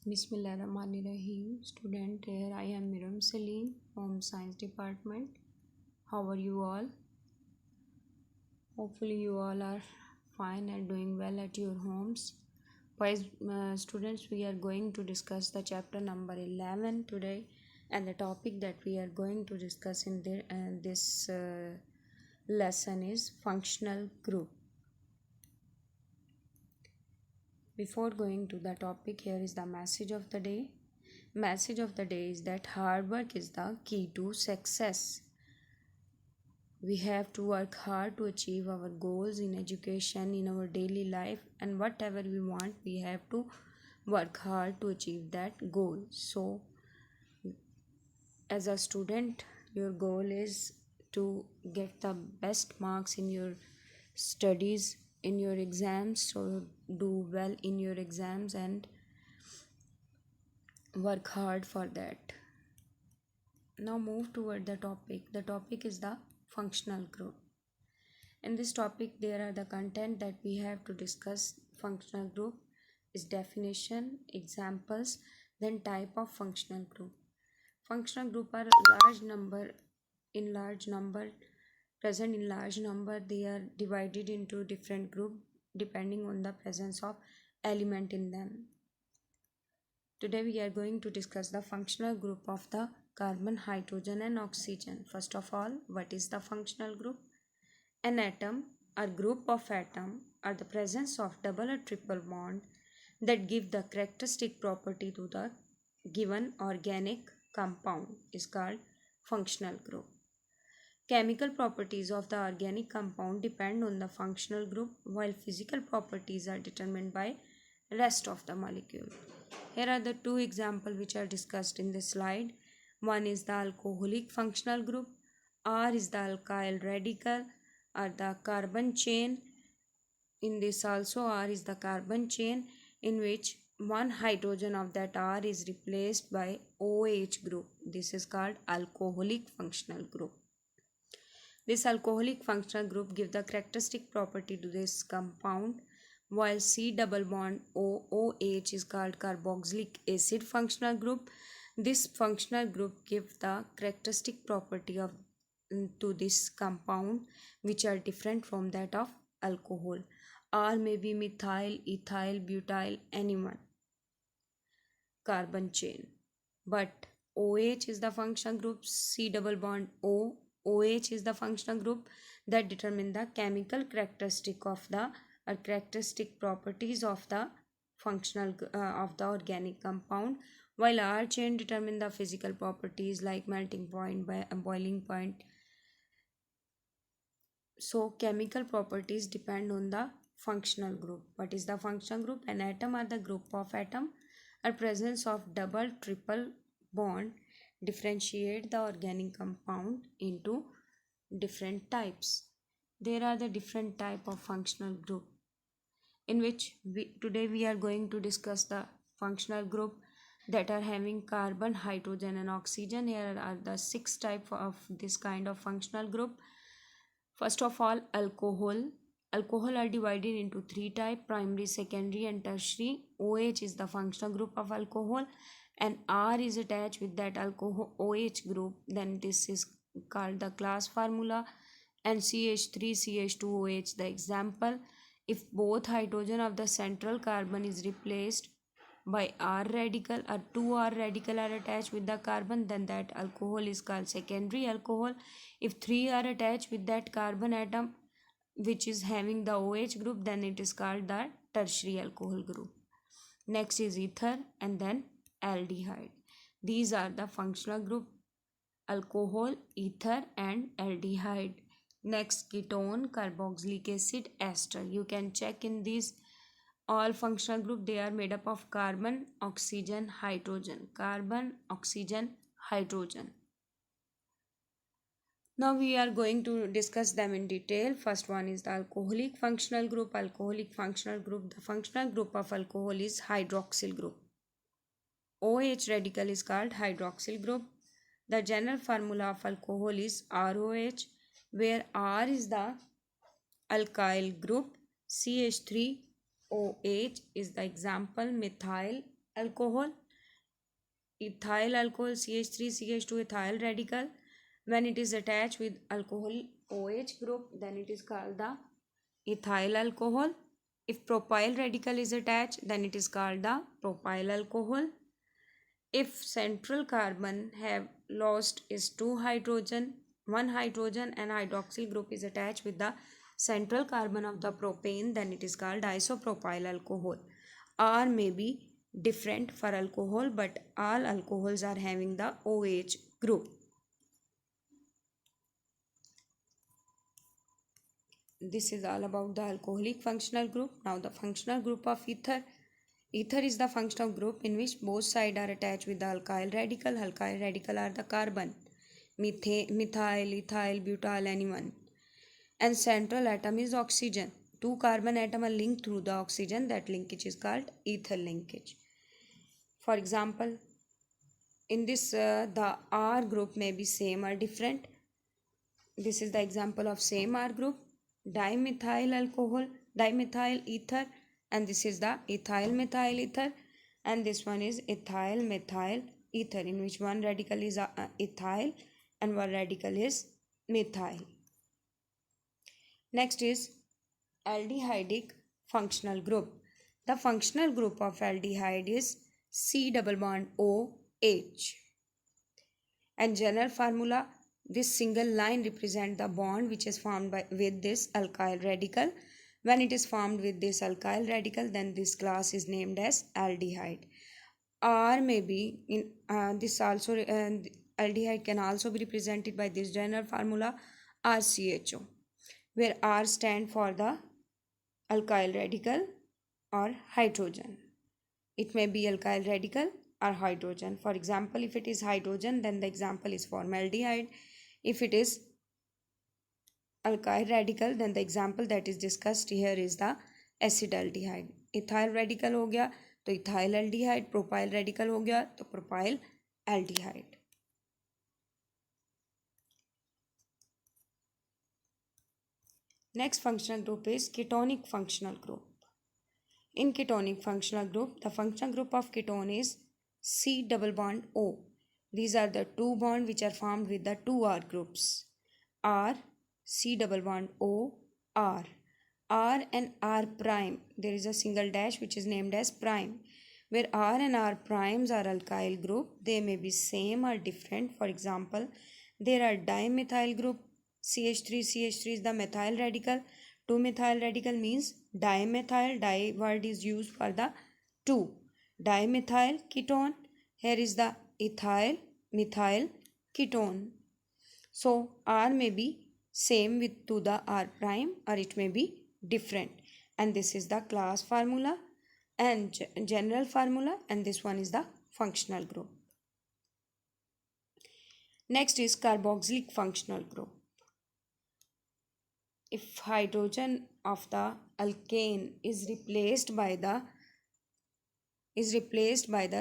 Bismillahirrahmanirrahim. Student, here I am Miram Salim from Science Department. How are you all? Hopefully you all are fine and doing well at your homes. Boys, students, we are going to discuss the chapter number 11 today, and the topic that we are going to discuss in this lesson is functional group. Before going to the topic, here is the message of the day. Message of the day is that hard work is the key to success. We have to work hard to achieve our goals in education, in our daily life, and whatever we want, we have to work hard to achieve that goal. So, as a student, your goal is to get the best marks in your studies, in your exams, so do well in your exams and work hard for that. Now move toward the topic. The topic is the functional group. In this topic, there are the content that we have to discuss. Functional group is definition, examples, then type of functional group. Functional group are large number, present in large number. They are divided into different group depending on the presence of element in them. Today we are going to discuss the functional group of the carbon, hydrogen and oxygen. First of all, what is the functional group? An atom or group of atoms are the presence of double or triple bond that give the characteristic property to the given organic compound is called functional group. Chemical properties of the organic compound depend on the functional group, while physical properties are determined by rest of the molecule. Here are the two examples which are discussed in this slide. One is the alcoholic functional group. R is the alkyl radical or the carbon chain. In this also R is the carbon chain in which one hydrogen of that R is replaced by OH group. This is called alcoholic functional group. This alcoholic functional group gives the characteristic property to this compound, while C double bond OOH is called carboxylic acid functional group. This functional group gives the characteristic property of to this compound which are different from that of alcohol. R may be methyl, ethyl, butyl, anyone carbon chain. But OH is the functional group, C double bond OH is the functional group that determine the chemical characteristic of the characteristic properties of the functional of the organic compound, while R chain determine the physical properties like melting point, boiling point. So chemical properties depend on the functional group. What is the functional group? An atom or the group of atom or presence of double triple bond differentiate the organic compound into different types. There are the different type of functional group in which today we are going to discuss the functional group that are having carbon, hydrogen and oxygen. Here are the 6 type of this kind of functional group. First of all, alcohol. Alcohol are divided into 3 types: primary, secondary and tertiary. OH is the functional group of alcohol and R is attached with that alcohol OH group. Then this is called the class formula, and CH3 CH2OH the example. If both hydrogen of the central carbon is replaced by R radical or 2R radical are attached with the carbon, then that alcohol is called secondary alcohol. If 3 are attached with that carbon atom which is having the OH group, then it is called the tertiary alcohol group. Next is ether and then aldehyde. These are the functional group: alcohol, ether and aldehyde. Next, ketone, carboxylic acid, ester. You can check in these all functional group. They are made up of carbon, oxygen, hydrogen. Carbon, oxygen, hydrogen. Now we are going to discuss them in detail. First one is the alcoholic functional group. Alcoholic functional group. The functional group of alcohol is hydroxyl group. OH radical is called hydroxyl group. The general formula of alcohol is ROH, where R is the alkyl group. CH3OH is the example: methyl, alcohol. Ethyl alcohol CH3CH2 ethyl radical. When it is attached with alcohol OH group, then it is called the ethyl alcohol. If propyl radical is attached, then it is called the propyl alcohol. If central carbon have lost is two hydrogen, one hydrogen and hydroxyl group is attached with the central carbon of the propane, then it is called isopropyl alcohol. Or maybe different for alcohol, but all alcohols are having the OH group. This is all about the alcoholic functional group. Now the functional group of ether. Ether is the functional group in which both sides are attached with the alkyl radical. Alkyl radical are the carbon, methyl, ethyl, butyl, anyone. And central atom is oxygen. Two carbon atoms are linked through the oxygen. That linkage is called ether linkage. For example, in this the R group may be same or different. This is the example of same R group. Dimethyl alcohol, dimethyl ether, and this is the ethyl methyl ether, and this one is ethyl methyl ether, in which one radical is ethyl and one radical is methyl. Next is aldehydic functional group. The functional group of aldehyde is C double bond OH. And general formula, this single line represents the bond which is formed with this alkyl radical. When it is formed with this alkyl radical, then this class is named as aldehyde. Or maybe in this also aldehyde can also be represented by this general formula RCHO, where R stand for the alkyl radical or hydrogen. It may be alkyl radical or hydrogen. For example, if it is hydrogen, then the example is formaldehyde. If it is alkyl radical, then the example that is discussed here is the acetaldehyde. Ethyl radical हो गया तो ethyl aldehyde, propyl radical हो गया तो propyl aldehyde. Next functional group is ketonic functional group. In ketonic functional group, the functional group of ketone is C double bond O. These are the two bonds which are formed with the two R groups. R, C double bond O, R. R and R prime, there is a single dash which is named as prime. Where R and R primes are alkyl group, they may be same or different. For example, there are dimethyl group, CH3 is the methyl radical. 2-methyl radical means dimethyl, di word is used for the 2. Dimethyl ketone, here is the ethyl methyl ketone. So R may be same with to the R prime or it may be different, and this is the class formula and general formula, and this one is the functional group. Next is carboxylic functional group. If hydrogen of the alkane is replaced by the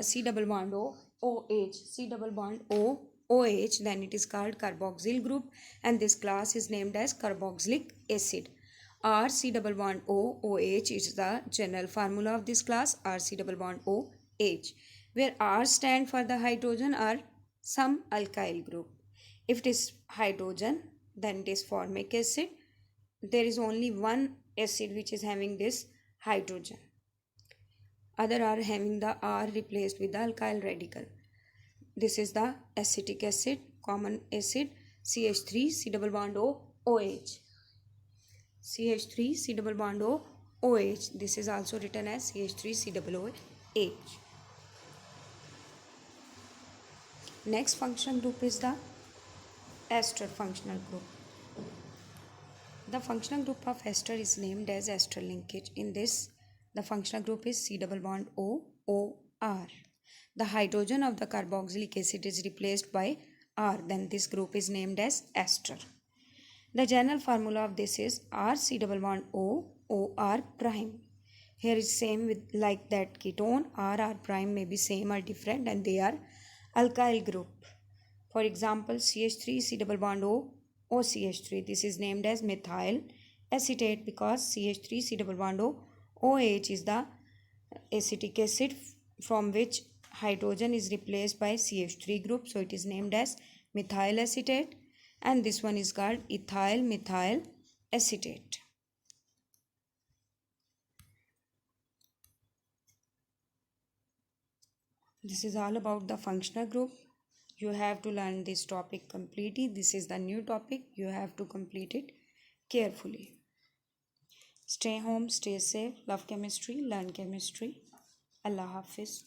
C double bond O OH, C double bond O OH, then it is called carboxyl group, and this class is named as carboxylic acid. R C double bond O OH is the general formula of this class, R C double bond OH, where R stand for the hydrogen or some alkyl group. If it is hydrogen, then it is formic acid. There is only one acid which is having this hydrogen. Other are having the R replaced with the alkyl radical. This is the acetic acid, common acid, CH3 C double bond O OH. CH3 C double bond O OH. This is also written as CH3 C double OH. Next functional group is the ester functional group. The functional group of ester is named as ester linkage. In this, the functional group is C double bond O OR. The hydrogen of the carboxylic acid is replaced by R, then this group is named as ester. The general formula of this is R C double bond O OR prime. Here is same with like that ketone. R prime may be same or different, and they are alkyl group. For example, CH3 C double bond O OCH3. This is named as methyl acetate because CH3 C double bond O OH is the acetic acid from which hydrogen is replaced by CH3 group, so it is named as methyl acetate, and this one is called ethyl methyl acetate. This is all about the functional group. You have to learn this topic completely. This is the new topic. You have to complete it carefully. Stay home, stay safe, love chemistry, learn chemistry. Allah Hafiz.